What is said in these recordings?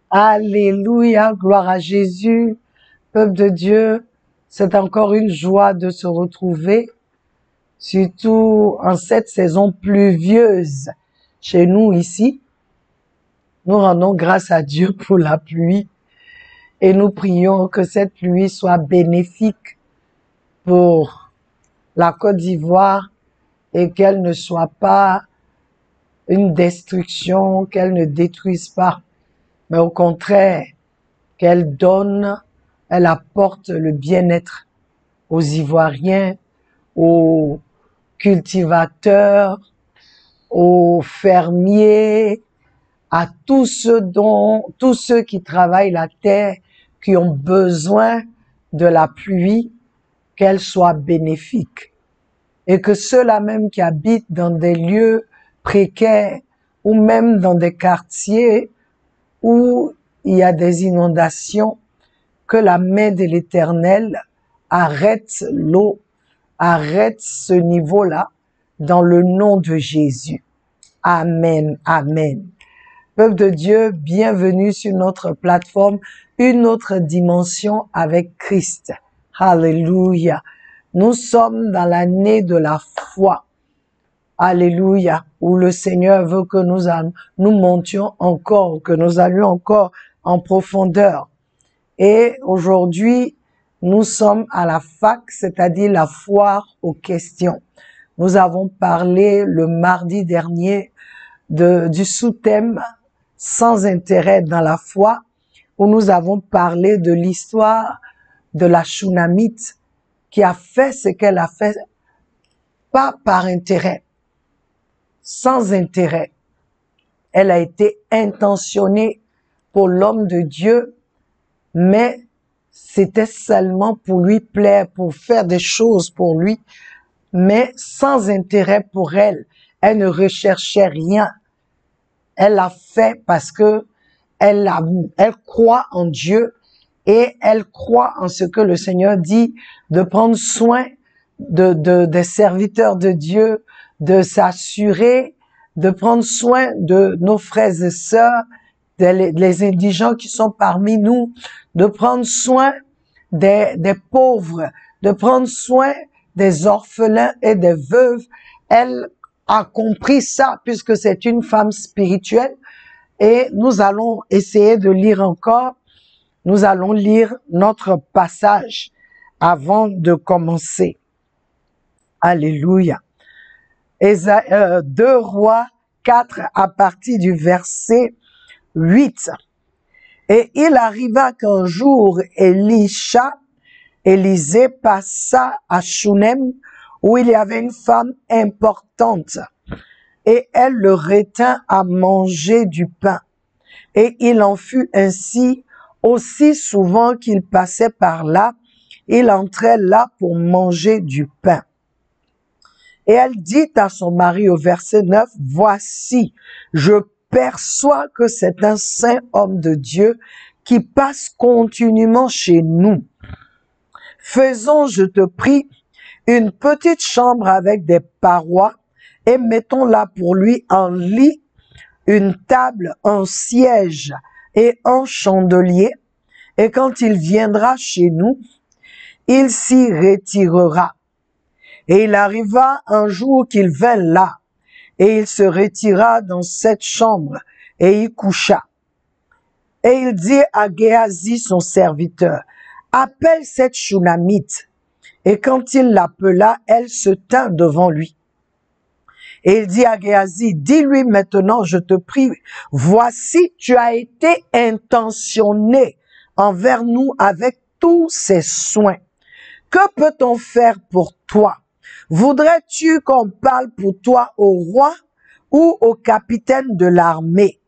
Alléluia, gloire à Jésus, peuple de Dieu. C'est encore une joie de se retrouver, surtout en cette saison pluvieuse chez nous ici. Nous rendons grâce à Dieu pour la pluie et nous prions que cette pluie soit bénéfique pour la Côte d'Ivoire et qu'elle ne soit pas une destruction, qu'elle ne détruise pas, mais au contraire, qu'elle donne, elle apporte le bien-être aux Ivoiriens, aux cultivateurs, aux fermiers, à tous ceux qui travaillent la terre, qui ont besoin de la pluie, qu'elle soit bénéfique. Et que ceux-là même qui habitent dans des lieux précaires ou même dans des quartiers où il y a des inondations, que la main de l'Éternel arrête l'eau, arrête ce niveau-là dans le nom de Jésus. Amen, amen. Peuple de Dieu, bienvenue sur notre plateforme, une autre dimension avec Christ. Alléluia. Nous sommes dans l'année de la foi. Alléluia. Où le Seigneur veut que nous montions encore, que nous allions encore en profondeur. Et aujourd'hui, nous sommes à la FAQ, c'est-à-dire la foire aux questions. Nous avons parlé le mardi dernier du sous-thème « Sans intérêt dans la foi » où nous avons parlé de l'histoire de la Shunammite qui a fait ce qu'elle a fait, pas par intérêt, sans intérêt. Elle a été intentionnée pour l'homme de Dieu, mais c'était seulement pour lui plaire, pour faire des choses pour lui, mais sans intérêt pour elle. Elle ne recherchait rien. Elle l'a fait parce que elle croit en Dieu et elle croit en ce que le Seigneur dit, de prendre soin des serviteurs de Dieu, de s'assurer, de prendre soin de nos frères et sœurs, les indigents qui sont parmi nous, de prendre soin des pauvres, de prendre soin des orphelins et des veuves. Elle a compris ça puisque c'est une femme spirituelle et nous allons essayer de lire encore. Nous allons lire notre passage avant de commencer. Alléluia. 2 Rois 4 à partir du verset 8. Et il arriva qu'un jour Élisée passa à Shunem où il y avait une femme importante et elle le retint à manger du pain. Et il en fut ainsi aussi souvent qu'il passait par là, il entrait là pour manger du pain. Et elle dit à son mari au verset 9, « Voici, je perçois que c'est un saint homme de Dieu qui passe continuellement chez nous. Faisons, je te prie, une petite chambre avec des parois et mettons là pour lui un lit, une table, un siège et un chandelier. Et quand il viendra chez nous, il s'y retirera. » Et il arriva un jour qu'il vint là, et il se retira dans cette chambre, et y coucha. Et il dit à Géasi, son serviteur, « Appelle cette Shunammite. » Et quand il l'appela, elle se tint devant lui. Et il dit à Géasi, « Dis-lui maintenant, je te prie, voici, tu as été intentionné envers nous avec tous ces soins. Que peut-on faire pour toi? Voudrais-tu qu'on parle pour toi au roi ou au capitaine de l'armée? »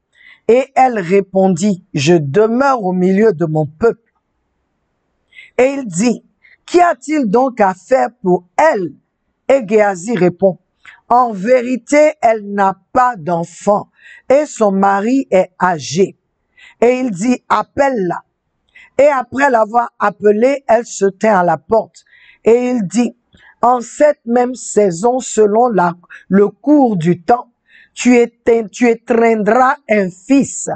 Et elle répondit, « Je demeure au milieu de mon peuple. » Et il dit, « Qu'y a-t-il donc à faire pour elle? » Et Géasi répond, « En vérité, elle n'a pas d'enfant et son mari est âgé. » Et il dit, « Appelle-la. » Et après l'avoir appelée, elle se tint à la porte. Et il dit, « En cette même saison, selon le cours du temps, tu étreindras un fils. »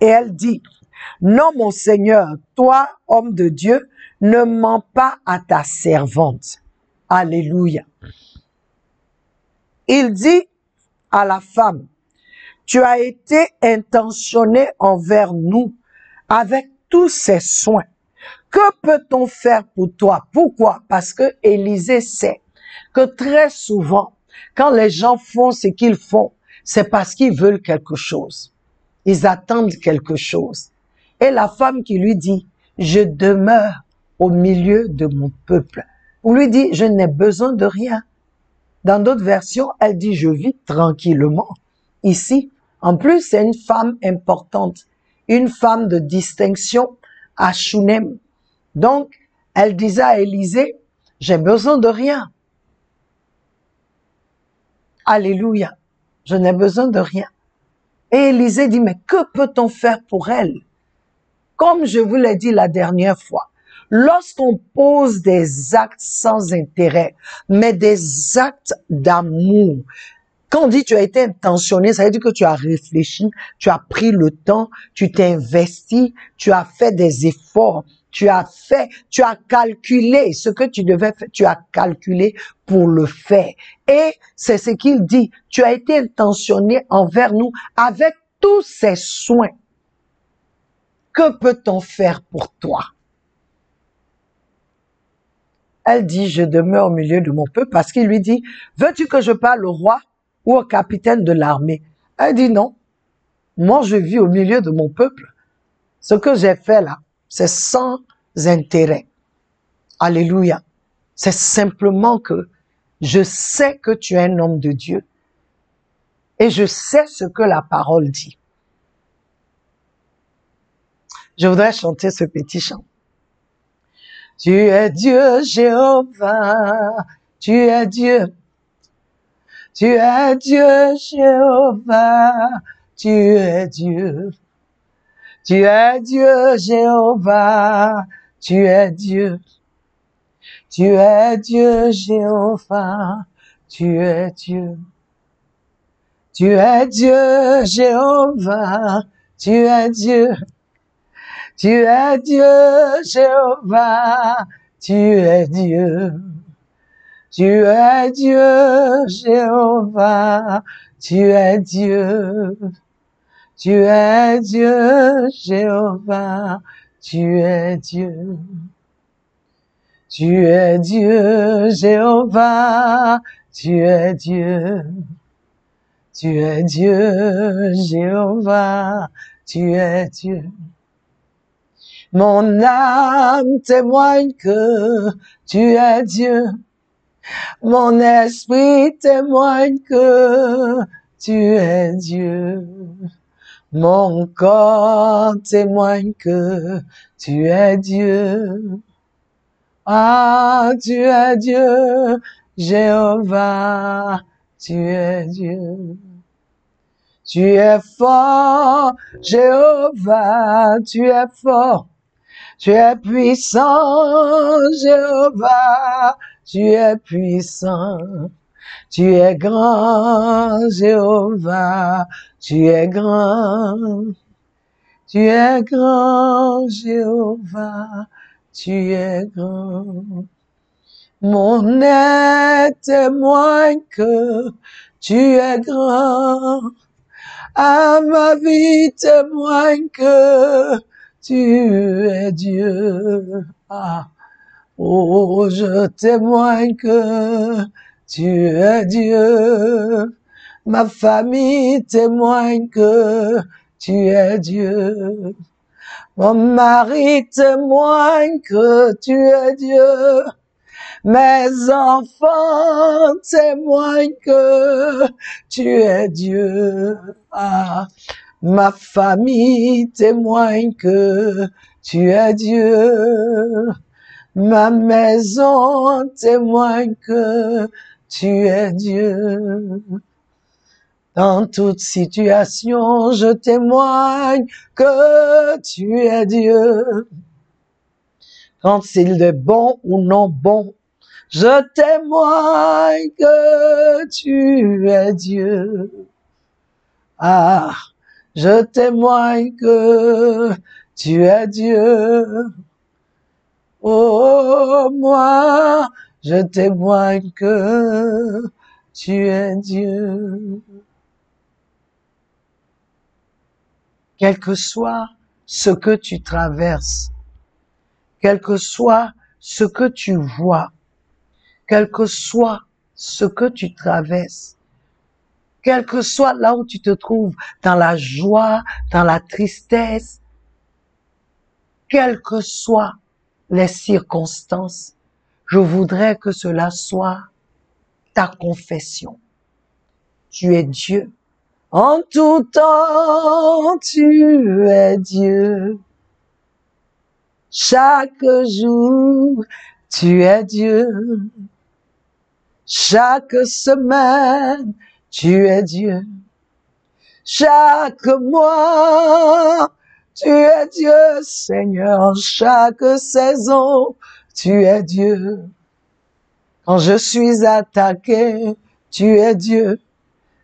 Et elle dit, Non, mon Seigneur, toi, homme de Dieu, ne mens pas à ta servante. Alléluia. Il dit à la femme, tu as été intentionné envers nous avec tous ces soins. Que peut-on faire pour toi? Pourquoi? Parce que Élisée sait que très souvent, quand les gens font ce qu'ils font, c'est parce qu'ils veulent quelque chose. Ils attendent quelque chose. Et la femme qui lui dit, je demeure au milieu de mon peuple. On lui dit, je n'ai besoin de rien. Dans d'autres versions, elle dit, je vis tranquillement. Ici, en plus, c'est une femme importante, une femme de distinction à Shunem. Donc, elle disait à Élisée, j'ai besoin de rien. Alléluia. Je n'ai besoin de rien. Et Élisée dit, mais que peut-on faire pour elle? Comme je vous l'ai dit la dernière fois, lorsqu'on pose des actes sans intérêt, mais des actes d'amour, quand on dit tu as été intentionné, ça veut dire que tu as réfléchi, tu as pris le temps, tu t'es investi, tu as fait des efforts, tu as calculé ce que tu devais faire, tu as calculé pour le faire. Et c'est ce qu'il dit, tu as été intentionné envers nous avec tous ces soins. Que peut-on faire pour toi? Elle dit, je demeure au milieu de mon peuple parce qu'il lui dit, veux-tu que je parle au roi ou au capitaine de l'armée? Elle dit non. Moi, je vis au milieu de mon peuple. Ce que j'ai fait là, c'est sans intérêt. Alléluia. C'est simplement que je sais que tu es un homme de Dieu et je sais ce que la parole dit. Je voudrais chanter ce petit chant. Tu es Dieu, Jéhovah, tu es Dieu. Tu es Dieu, Jéhovah, tu es Dieu. Tu es Dieu, Jéhovah, tu es Dieu. Tu es Dieu, Jéhovah, tu es Dieu. Tu es Dieu, Jéhovah, tu es Dieu. Tu es Dieu, Jéhovah, tu es Dieu. Tu es Dieu, Jéhovah, tu es Dieu. Tu es Dieu, Jéhovah, tu es Dieu. Tu es Dieu, Jéhovah, tu es Dieu. Tu es Dieu, Jéhovah, tu es Dieu. Mon âme témoigne que tu es Dieu. Mon esprit témoigne que tu es Dieu. Mon corps témoigne que tu es Dieu. Ah, tu es Dieu, Jéhovah, tu es Dieu. Tu es fort, Jéhovah, tu es fort. Tu es puissant, Jéhovah, tu es puissant. Tu es grand, Jéhovah, tu es grand. Tu es grand, Jéhovah, tu es grand. Mon nez témoigne que tu es grand. À ma vie témoigne que tu es Dieu. Ah. Oh, je témoigne que tu es Dieu. Ma famille témoigne que tu es Dieu. Mon mari témoigne que tu es Dieu. Mes enfants témoignent que tu es Dieu. Ah, ma famille témoigne que tu es Dieu. Ma maison témoigne que tu es Dieu. Dans toute situation, je témoigne que tu es Dieu. Quand il est bon ou non bon, je témoigne que tu es Dieu. Ah, je témoigne que tu es Dieu. Oh, moi, je témoigne que tu es Dieu. Quel que soit ce que tu traverses, quel que soit ce que tu vois, quel que soit ce que tu traverses, quel que soit là où tu te trouves, dans la joie, dans la tristesse, quelles que soient les circonstances, je voudrais que cela soit ta confession. Tu es Dieu. En tout temps, tu es Dieu. Chaque jour, tu es Dieu. Chaque semaine, tu es Dieu. Chaque mois, tu es Dieu, Seigneur. Chaque saison, tu es Dieu. Quand je suis attaqué, tu es Dieu.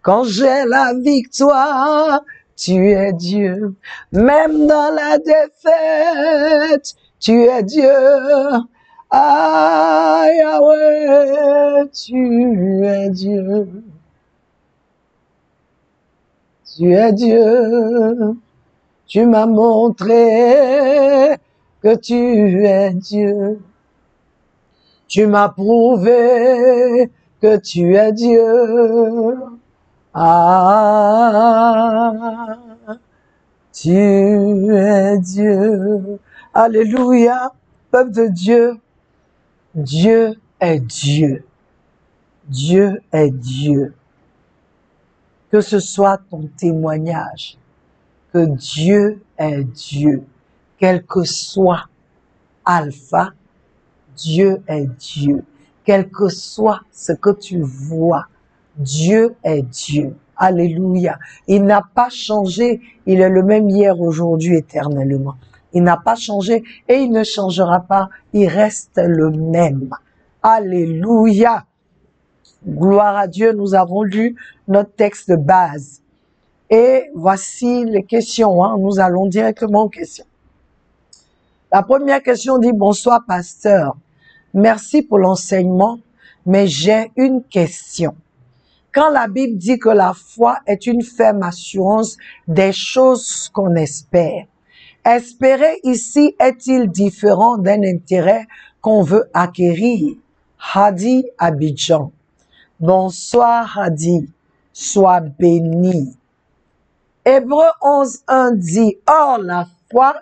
Quand j'ai la victoire, tu es Dieu. Même dans la défaite, tu es Dieu. Ah, Yahweh, tu es Dieu. Tu es Dieu. Tu m'as montré que tu es Dieu. Tu m'as prouvé que tu es Dieu. Ah, tu es Dieu. Alléluia, peuple de Dieu. Dieu est Dieu. Dieu est Dieu. Que ce soit ton témoignage, que Dieu est Dieu. Quel que soit Alpha, Dieu est Dieu. Quel que soit ce que tu vois, Dieu est Dieu. Alléluia. Il n'a pas changé. Il est le même hier, aujourd'hui, éternellement. Il n'a pas changé et il ne changera pas. Il reste le même. Alléluia. Gloire à Dieu. Nous avons lu notre texte de base. Et voici les questions. Nous allons directement aux questions. La première question dit, bonsoir pasteur. Merci pour l'enseignement, mais j'ai une question. Quand la Bible dit que la foi est une ferme assurance des choses qu'on espère, espérer ici est-il différent d'un intérêt qu'on veut acquérir? Hadi Abidjan. Bonsoir Hadi, sois béni. Hébreu 11:1 dit, or la foi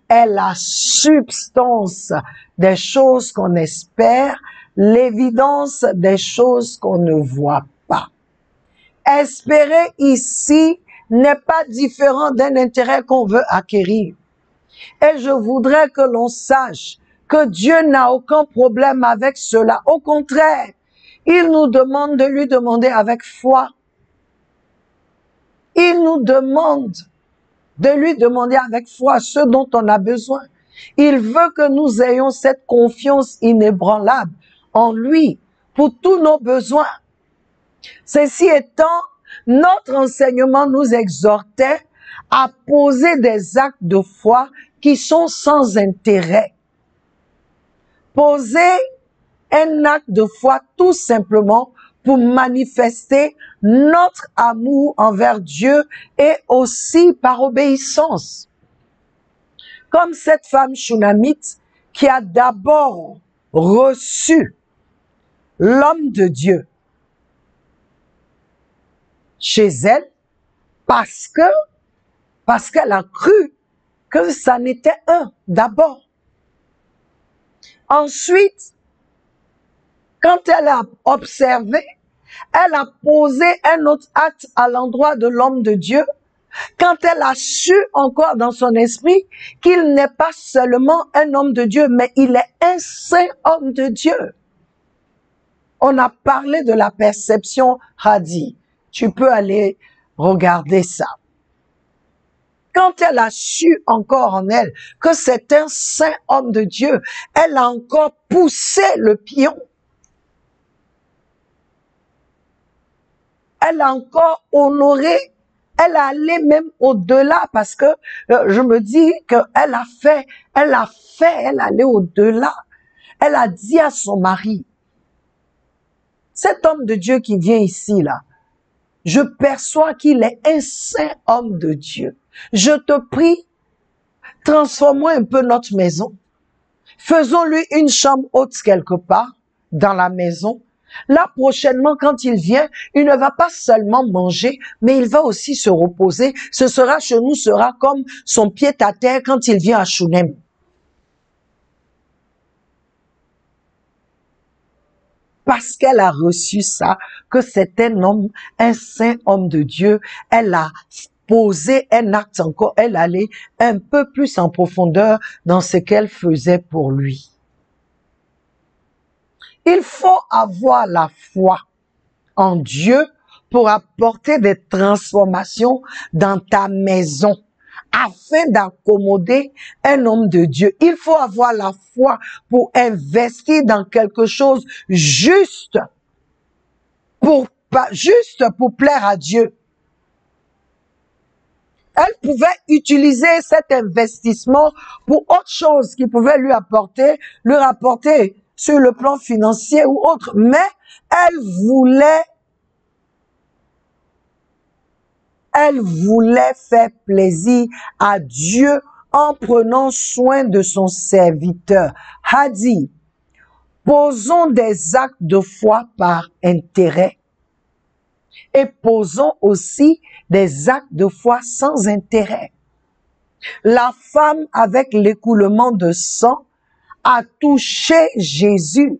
est la substance des choses qu'on espère, l'évidence des choses qu'on ne voit pas. Espérer ici n'est pas différent d'un intérêt qu'on veut acquérir. Et je voudrais que l'on sache que Dieu n'a aucun problème avec cela. Au contraire, il nous demande de lui demander avec foi. Il nous demande de lui demander avec foi ce dont on a besoin. Il veut que nous ayons cette confiance inébranlable en lui pour tous nos besoins. Ceci étant, notre enseignement nous exhortait à poser des actes de foi qui sont sans intérêt. Poser un acte de foi tout simplement pour manifester notre amour envers Dieu et aussi par obéissance. Comme cette femme Shunamite qui a d'abord reçu l'homme de Dieu chez elle parce qu'elle a cru que ça n'était un d'abord. Ensuite, quand elle a observé, elle a posé un autre acte à l'endroit de l'homme de Dieu. Quand elle a su encore dans son esprit qu'il n'est pas seulement un homme de Dieu, mais il est un saint homme de Dieu. On a parlé de la perception Hadi. Tu peux aller regarder ça. Quand elle a su encore en elle que c'est un saint homme de Dieu, elle a encore poussé le pion. Elle a encore honoré Elle est allée même au-delà parce que je me dis qu'elle elle est allée au-delà. Elle a dit à son mari, cet homme de Dieu qui vient ici, là, je perçois qu'il est un saint homme de Dieu. Je te prie, transformons un peu notre maison. Faisons-lui une chambre haute quelque part dans la maison. Là, prochainement, quand il vient, il ne va pas seulement manger, mais il va aussi se reposer. Ce sera chez nous, sera comme son pied-à-terre quand il vient à Shunem. Parce qu'elle a reçu ça, que c'est un homme, un saint homme de Dieu, elle a posé un acte encore, elle allait un peu plus en profondeur dans ce qu'elle faisait pour lui. Il faut avoir la foi en Dieu pour apporter des transformations dans ta maison afin d'accommoder un homme de Dieu. Il faut avoir la foi pour investir dans quelque chose juste pour plaire à Dieu. Elle pouvait utiliser cet investissement pour autre chose qui pouvait lui rapporter sur le plan financier ou autre, mais elle voulait faire plaisir à Dieu en prenant soin de son serviteur. Hadi, posons des actes de foi par intérêt et posons aussi des actes de foi sans intérêt. La femme avec l'écoulement de sang a touché Jésus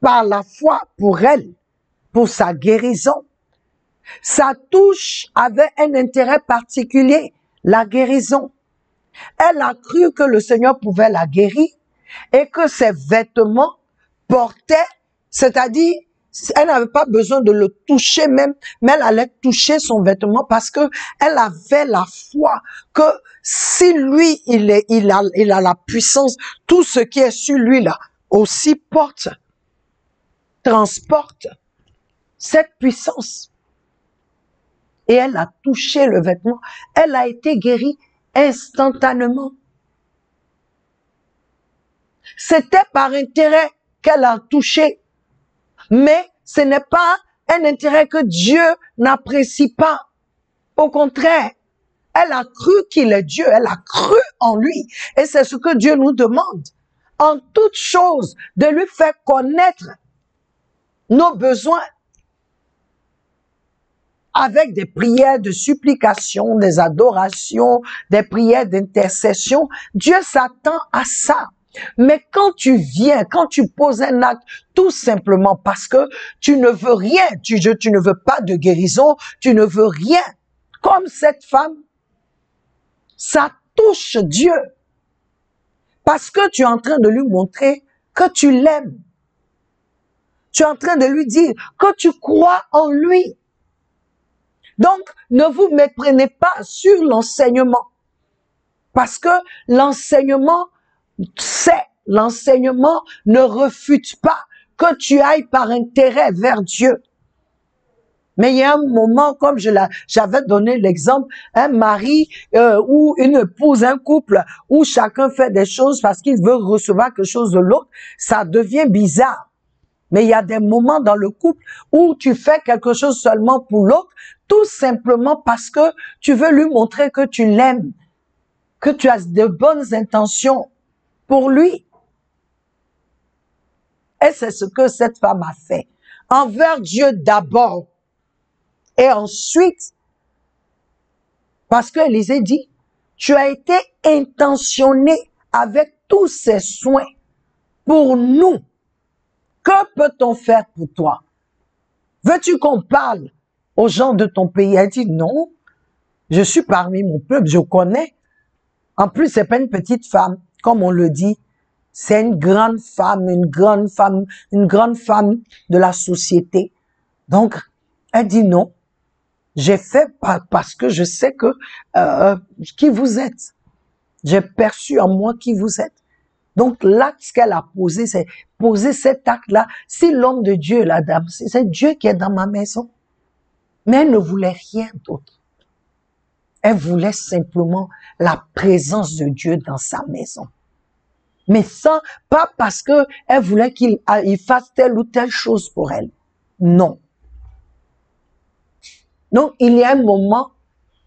par la foi pour elle, pour sa guérison. Sa touche avait un intérêt particulier, la guérison. Elle a cru que le Seigneur pouvait la guérir et que ses vêtements portaient, c'est-à-dire, elle n'avait pas besoin de le toucher même, mais elle allait toucher son vêtement parce que elle avait la foi que si lui, il a la puissance, tout ce qui est sur lui là, aussi transporte cette puissance. Et elle a touché le vêtement. Elle a été guérie instantanément. C'était par intérêt qu'elle a touché. Mais ce n'est pas un intérêt que Dieu n'apprécie pas. Au contraire, elle a cru qu'il est Dieu. Elle a cru en lui. Et c'est ce que Dieu nous demande. En toute chose, de lui faire connaître nos besoins. Avec des prières de supplication, des adorations, des prières d'intercession. Dieu s'attend à ça. Mais quand tu viens, quand tu poses un acte, tout simplement parce que tu ne veux rien, tu ne veux pas de guérison, tu ne veux rien, comme cette femme, ça touche Dieu. Parce que tu es en train de lui montrer que tu l'aimes. Tu es en train de lui dire que tu crois en lui. Donc, ne vous méprenez pas sur l'enseignement. Parce que l'enseignement ne refute pas que tu ailles par intérêt vers Dieu. Mais il y a un moment, comme j'avais donné l'exemple, un mari ou une épouse, un couple, où chacun fait des choses parce qu'il veut recevoir quelque chose de l'autre, ça devient bizarre. Mais il y a des moments dans le couple où tu fais quelque chose seulement pour l'autre, tout simplement parce que tu veux lui montrer que tu l'aimes, que tu as de bonnes intentions pour lui. Et c'est ce que cette femme a fait. Envers Dieu d'abord. Et ensuite, parce que Élisée dit, tu as été intentionné avec tous ces soins pour nous. Que peut-on faire pour toi? Veux-tu qu'on parle aux gens de ton pays? Elle dit non, je suis parmi mon peuple, je connais. En plus, c'est pas une petite femme, comme on le dit. C'est une grande femme de la société. Donc, elle dit non. J'ai fait parce que je sais que qui vous êtes. J'ai perçu en moi qui vous êtes. Donc, l'acte qu'elle a posé, c'est poser cet acte-là. Si l'homme de Dieu est la dame, c'est Dieu qui est dans ma maison. Mais elle ne voulait rien d'autre. Elle voulait simplement la présence de Dieu dans sa maison. Mais ça, pas parce que elle voulait qu'il fasse telle ou telle chose pour elle. Non. Donc, il y a un moment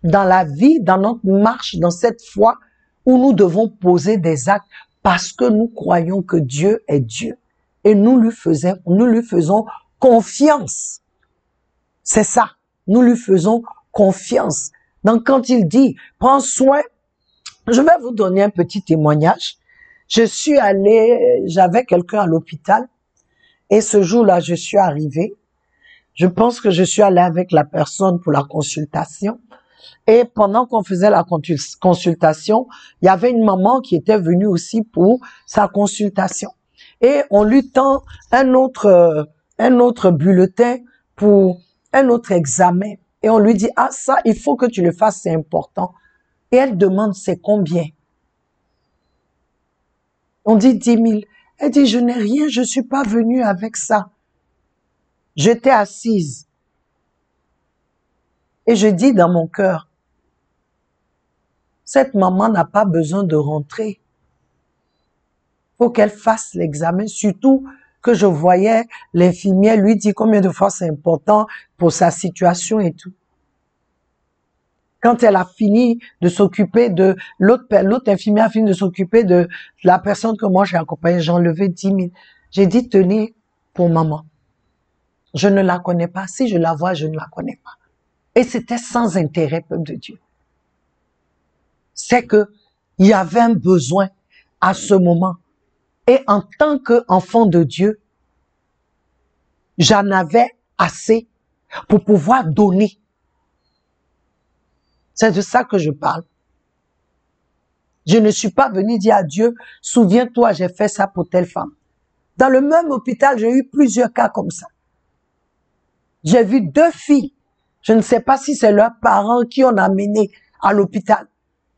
dans la vie, dans notre marche, dans cette foi, où nous devons poser des actes parce que nous croyons que Dieu est Dieu. Et nous lui faisons confiance. C'est ça. Nous lui faisons confiance. Donc, quand il dit, prends soin, je vais vous donner un petit témoignage. J'avais quelqu'un à l'hôpital, et ce jour-là, je suis arrivée. Je pense que je suis allée avec la personne pour la consultation. Et pendant qu'on faisait la consultation, il y avait une maman qui était venue aussi pour sa consultation. Et on lui tend un autre bulletin pour un autre examen. Et on lui dit, ah ça, il faut que tu le fasses, c'est important. Et elle demande, c'est combien? On dit 10 000. Elle dit, je n'ai rien, je suis pas venue avec ça. J'étais assise. Et je dis dans mon cœur, cette maman n'a pas besoin de rentrer. Faut qu'elle fasse l'examen, surtout que je voyais l'infirmière lui dire combien de fois c'est important pour sa situation et tout. Quand elle a fini de s'occuper de l'autre infirmière a fini de s'occuper de la personne que moi j'ai accompagnée, j'ai enlevé 10 000. J'ai dit, tenez pour maman. Je ne la connais pas. Si je la vois, je ne la connais pas. Et c'était sans intérêt, peuple de Dieu. C'est que il y avait un besoin à ce moment. Et en tant qu'enfant de Dieu, j'en avais assez pour pouvoir donner. C'est de ça que je parle. Je ne suis pas venue dire à Dieu, souviens-toi, j'ai fait ça pour telle femme. Dans le même hôpital, j'ai eu plusieurs cas comme ça. J'ai vu 2 filles. Je ne sais pas si c'est leurs parents qui ont amené à l'hôpital.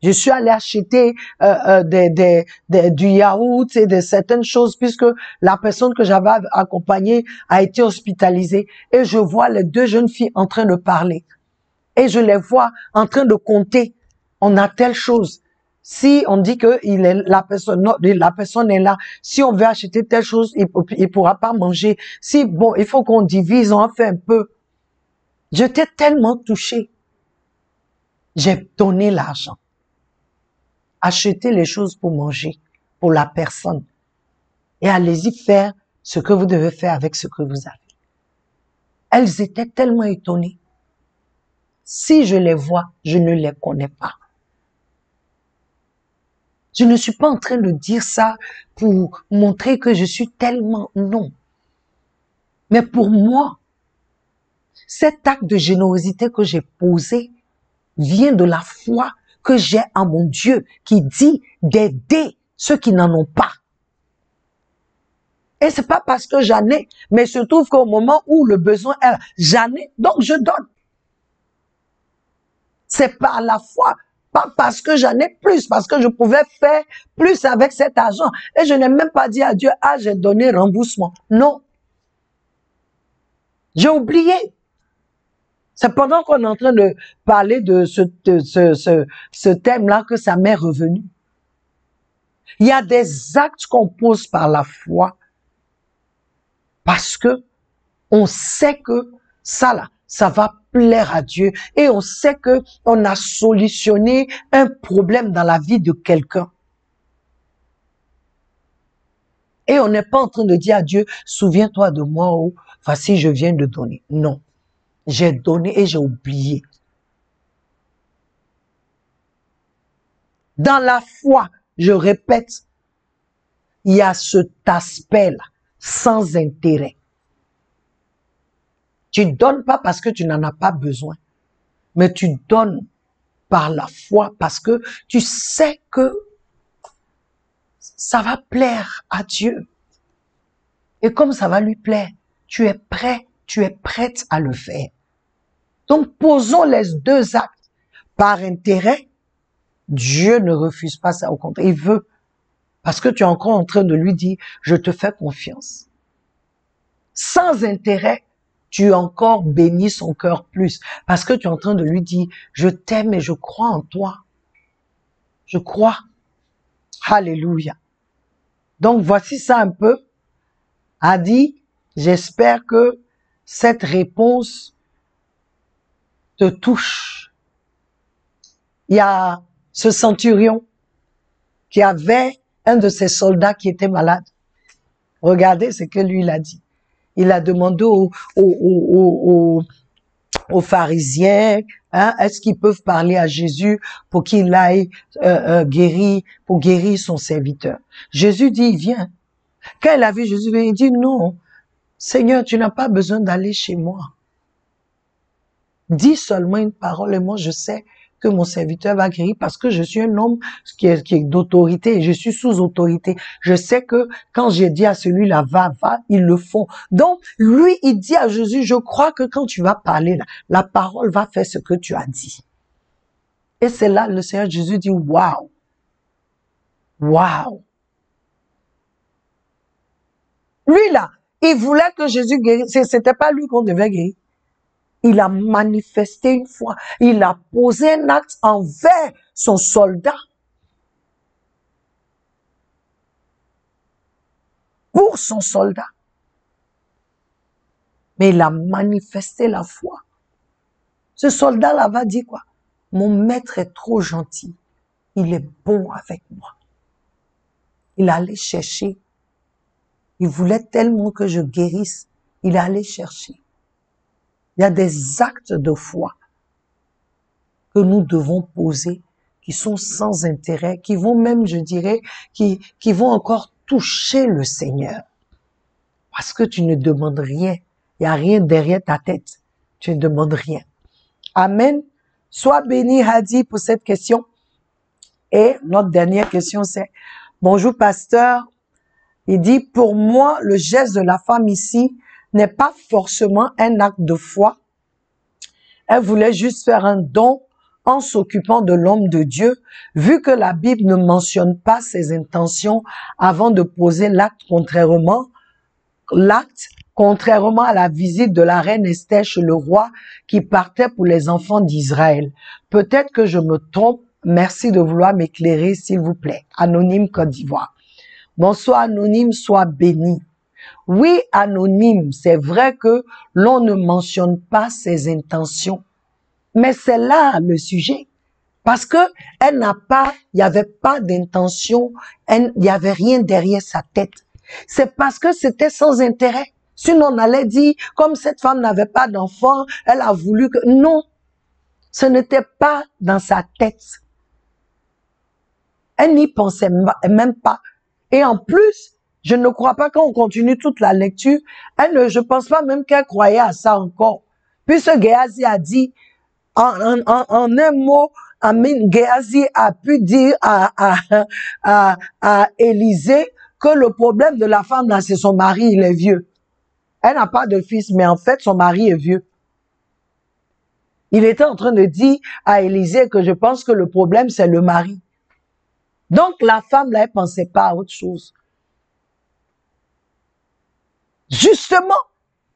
Je suis allée acheter du yaourt et de certaines choses puisque la personne que j'avais accompagnée a été hospitalisée. Et je vois les 2 jeunes filles en train de parler. Et je les vois en train de compter. On a telle chose. Si on dit que la personne est là, si on veut acheter telle chose, il pourra pas manger. Si, bon, il faut qu'on divise, on en fait un peu. J'étais tellement touchée. J'ai donné l'argent. Achetez les choses pour manger, pour la personne. Et allez-y faire ce que vous devez faire avec ce que vous avez. Elles étaient tellement étonnées. Si je les vois, je ne les connais pas. Je ne suis pas en train de dire ça pour montrer que je suis tellement... Non. Mais pour moi, cet acte de générosité que j'ai posé vient de la foi que j'ai en mon Dieu qui dit d'aider ceux qui n'en ont pas. Et c'est pas parce que j'en ai, mais il se trouve qu'au moment où le besoin est là, j'en ai, donc je donne. C'est par la foi, pas parce que j'en ai plus, parce que je pouvais faire plus avec cet argent. Et je n'ai même pas dit à Dieu, ah, j'ai donné remboursement. Non. J'ai oublié. C'est pendant qu'on est en train de parler de ce thème-là que ça m'est revenu. Il y a des actes qu'on pose par la foi parce que on sait que ça là, ça va plaire à Dieu et on sait que on a solutionné un problème dans la vie de quelqu'un. Et on n'est pas en train de dire à Dieu, souviens-toi de moi ou voici je viens de donner. Non. J'ai donné et j'ai oublié. Dans la foi, je répète, il y a cet aspect-là, sans intérêt. Tu donnes pas parce que tu n'en as pas besoin, mais tu donnes par la foi parce que tu sais que ça va plaire à Dieu. Et comme ça va lui plaire, tu es prêt, tu es prête à le faire. Donc, posons les 2 actes. Par intérêt, Dieu ne refuse pas ça, au contraire, il veut. Parce que tu es encore en train de lui dire, je te fais confiance. Sans intérêt, tu encore bénis son cœur plus. Parce que tu es en train de lui dire, je t'aime et je crois en toi. Je crois. Alléluia. Donc voici ça un peu. Adi, j'espère que cette réponse te touche. Il y a ce centurion qui avait un de ses soldats qui était malade. Regardez ce que lui il a dit. Il a demandé aux pharisiens, hein, est-ce qu'ils peuvent parler à Jésus pour qu'il aille pour guérir son serviteur. Jésus dit, viens. Quand il a vu Jésus, il dit, non, Seigneur, tu n'as pas besoin d'aller chez moi. Dis seulement une parole et moi je sais que mon serviteur va guérir parce que je suis un homme qui est d'autorité et je suis sous autorité. Je sais que quand j'ai dit à celui-là, va, ils le font. Donc, lui, il dit à Jésus, je crois que quand tu vas parler, la parole va faire ce que tu as dit. Et c'est là, le Seigneur Jésus dit, waouh, waouh. Lui là, il voulait que Jésus guérisse, c'était pas lui qu'on devait guérir. Il a manifesté une foi. Il a posé un acte envers son soldat. Pour son soldat. Mais il a manifesté la foi. Ce soldat-là va dire quoi? Mon maître est trop gentil. Il est bon avec moi. Il allait chercher. Il voulait tellement que je guérisse. Il allait chercher. Il y a des actes de foi que nous devons poser, qui sont sans intérêt, qui vont même, je dirais, qui vont encore toucher le Seigneur. Parce que tu ne demandes rien. Il n'y a rien derrière ta tête. Tu ne demandes rien. Amen. Sois béni, Hadi, pour cette question. Et notre dernière question, c'est, bonjour, pasteur. Il dit, pour moi, le geste de la femme ici n'est pas forcément un acte de foi. Elle voulait juste faire un don en s'occupant de l'homme de Dieu, vu que la Bible ne mentionne pas ses intentions avant de poser l'acte, contrairement à la visite de la reine Esther chez le roi qui partait pour les enfants d'Israël. Peut-être que je me trompe. Merci de vouloir m'éclairer, s'il vous plaît. Anonyme Côte d'Ivoire. Bonsoir Anonyme, sois béni. Oui, Anonyme, c'est vrai que l'on ne mentionne pas ses intentions. Mais c'est là le sujet. Parce que il n'y avait pas d'intention, il n'y avait rien derrière sa tête. C'est parce que c'était sans intérêt. Sinon, on allait dire, comme cette femme n'avait pas d'enfant, elle a voulu que... Non, ce n'était pas dans sa tête. Elle n'y pensait même pas. Et en plus, je ne crois pas quand on continue toute la lecture, je pense pas même qu'elle croyait à ça encore. Puisque Géasi a dit, en un mot, Amin, Géasi a pu dire à Élisée que le problème de la femme là, c'est son mari, il est vieux. Elle n'a pas de fils, mais en fait, son mari est vieux. Il était en train de dire à Élisée que je pense que le problème, c'est le mari. Donc, la femme là, elle pensait pas à autre chose. Justement,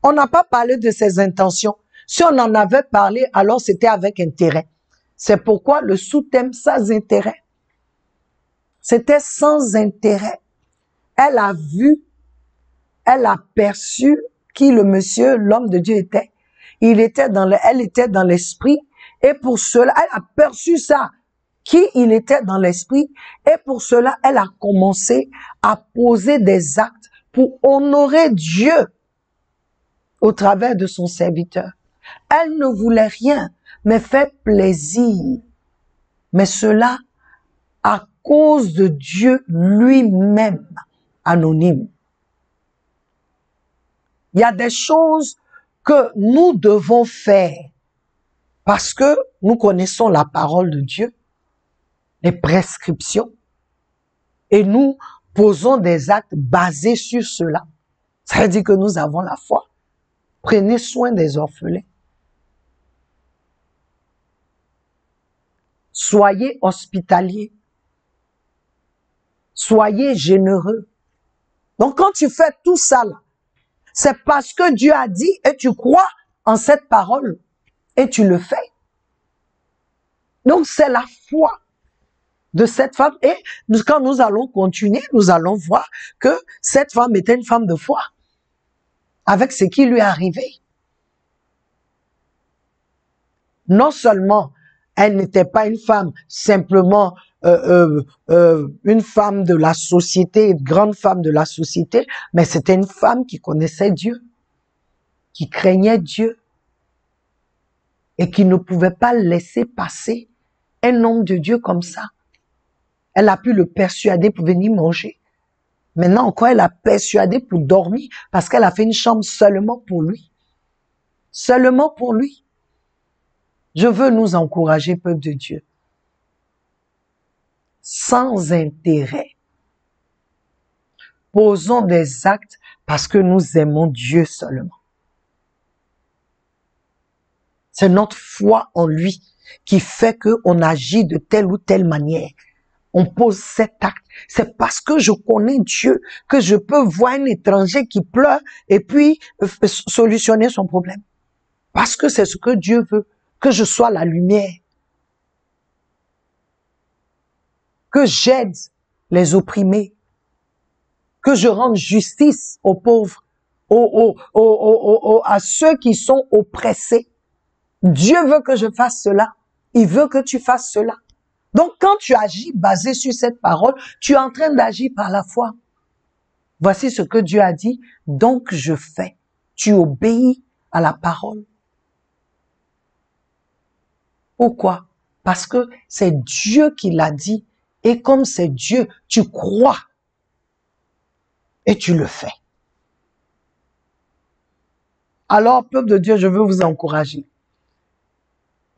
on n'a pas parlé de ses intentions. Si on en avait parlé, alors c'était avec intérêt. C'est pourquoi le sous-thème sans intérêt. C'était sans intérêt. Elle a vu, elle a perçu qui le monsieur, l'homme de Dieu était. Elle était dans l'esprit et pour cela, elle a perçu ça, qui il était dans l'esprit et pour cela, elle a commencé à poser des actes pour honorer Dieu au travers de son serviteur. Elle ne voulait rien, mais faire plaisir. Mais cela à cause de Dieu lui-même, Anonyme. Il y a des choses que nous devons faire parce que nous connaissons la parole de Dieu, les prescriptions, et nous posons des actes basés sur cela. Ça veut dire que nous avons la foi. Prenez soin des orphelins. Soyez hospitaliers. Soyez généreux. Donc quand tu fais tout ça là, C'est parce que Dieu a dit et tu crois en cette parole et tu le fais. Donc, c'est la foi de cette femme. Et quand nous allons continuer, nous allons voir que cette femme était une femme de foi avec ce qui lui est arrivé. Non seulement elle n'était pas une femme simplement une femme de la société, une grande femme de la société, mais c'était une femme qui connaissait Dieu, qui craignait Dieu et qui ne pouvait pas laisser passer un homme de Dieu comme ça. Elle a pu le persuader pour venir manger. Maintenant encore, elle a persuadé pour dormir parce qu'elle a fait une chambre seulement pour lui. Seulement pour lui. Je veux nous encourager, peuple de Dieu. Sans intérêt. Posons des actes parce que nous aimons Dieu seulement. C'est notre foi en lui qui fait qu'on agit de telle ou telle manière. On pose cet acte. C'est parce que je connais Dieu que je peux voir un étranger qui pleure et puis solutionner son problème. Parce que c'est ce que Dieu veut, que je sois la lumière. Que j'aide les opprimés. Que je rende justice aux pauvres, à ceux qui sont oppressés. Dieu veut que je fasse cela. Il veut que tu fasses cela. Donc, quand tu agis basé sur cette parole, tu es en train d'agir par la foi. Voici ce que Dieu a dit, donc je fais. Tu obéis à la parole. Pourquoi? Parce que c'est Dieu qui l'a dit. Et comme c'est Dieu, tu crois. Et tu le fais. Alors, peuple de Dieu, je veux vous encourager.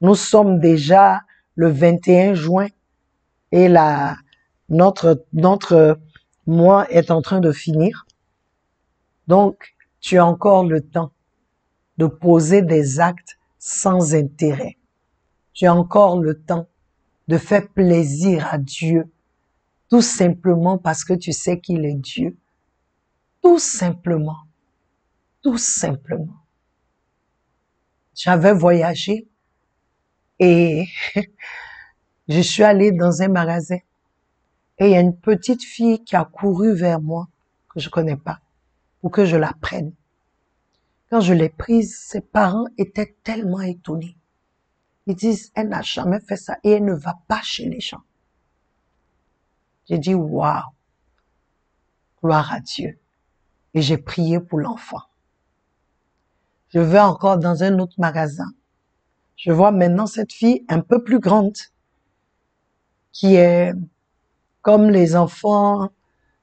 Nous sommes déjà le 21 juin et notre mois est en train de finir. Donc, tu as encore le temps de poser des actes sans intérêt. Tu as encore le temps de faire plaisir à Dieu, tout simplement parce que tu sais qu'il est Dieu. Tout simplement. Tout simplement. J'avais voyagé et je suis allée dans un magasin et il y a une petite fille qui a couru vers moi, que je connais pas, pour que je la prenne. Quand je l'ai prise, ses parents étaient tellement étonnés. Ils disent, elle n'a jamais fait ça et elle ne va pas chez les gens. J'ai dit, waouh, gloire à Dieu. Et j'ai prié pour l'enfant. Je vais encore dans un autre magasin. Je vois maintenant cette fille un peu plus grande, qui est comme les enfants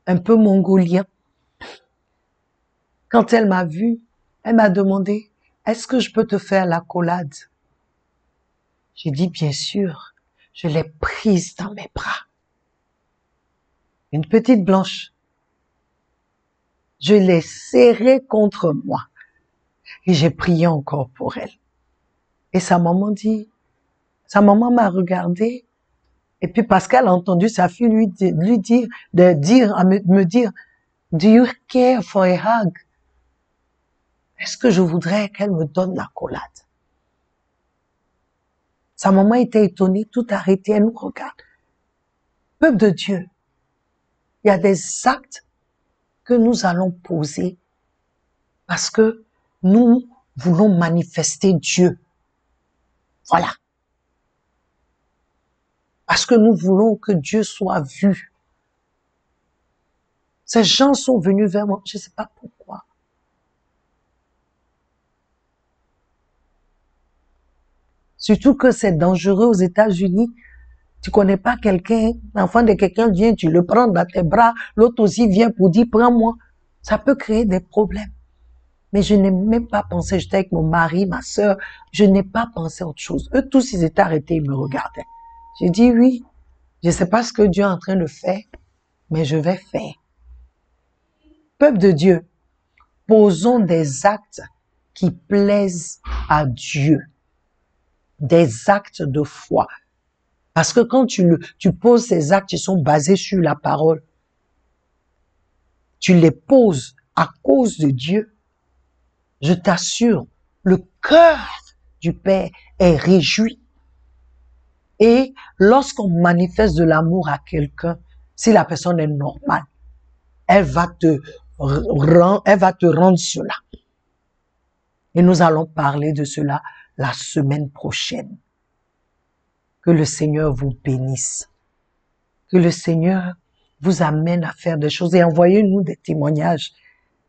un peu mongoliens. Quand elle m'a vue, elle m'a demandé, est-ce que je peux te faire l'accolade? J'ai dit, bien sûr. Je l'ai prise dans mes bras. Une petite blanche. Je l'ai serrée contre moi. Et j'ai prié encore pour elle. Et sa maman m'a regardé. Et puis parce qu'elle a entendu sa fille me dire, do you care for a hug? Est-ce que je voudrais qu'elle me donne l'accolade? Sa maman était étonnée, tout arrêté, elle nous regarde. Peuple de Dieu, il y a des actes que nous allons poser parce que nous voulons manifester Dieu. Voilà. Parce que nous voulons que Dieu soit vu. Ces gens sont venus vers moi, je ne sais pas pourquoi. Surtout que c'est dangereux aux États-Unis. Tu connais pas quelqu'un, l'enfant de quelqu'un vient, tu le prends dans tes bras, l'autre aussi vient pour dire prends-moi. Ça peut créer des problèmes. Mais je n'ai même pas pensé, j'étais avec mon mari, ma sœur, je n'ai pas pensé à autre chose. Eux tous, ils étaient arrêtés, ils me regardaient. J'ai dit oui, je sais pas ce que Dieu est en train de faire, mais je vais faire. Peuple de Dieu, posons des actes qui plaisent à Dieu. Des actes de foi. Parce que quand tu poses ces actes qui sont basés sur la parole, tu les poses à cause de Dieu. je t'assure, le cœur du Père est réjoui. Et lorsqu'on manifeste de l'amour à quelqu'un, si la personne est normale, elle va te rendre cela. Et nous allons parler de cela la semaine prochaine. Que le Seigneur vous bénisse. Que le Seigneur vous amène à faire des choses et envoyez-nous des témoignages,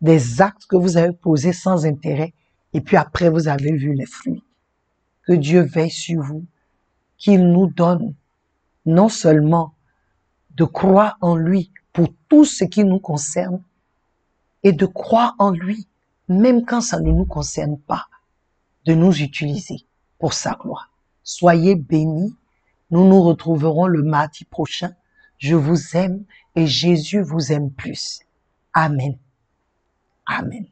des actes que vous avez posés sans intérêt et puis après vous avez vu les fruits. Que Dieu veille sur vous, qu'il nous donne non seulement de croire en lui pour tout ce qui nous concerne et de croire en lui même quand ça ne nous concerne pas, de nous utiliser pour sa gloire. Soyez bénis. Nous nous retrouverons le mardi prochain. Je vous aime et Jésus vous aime plus. Amen. Amen.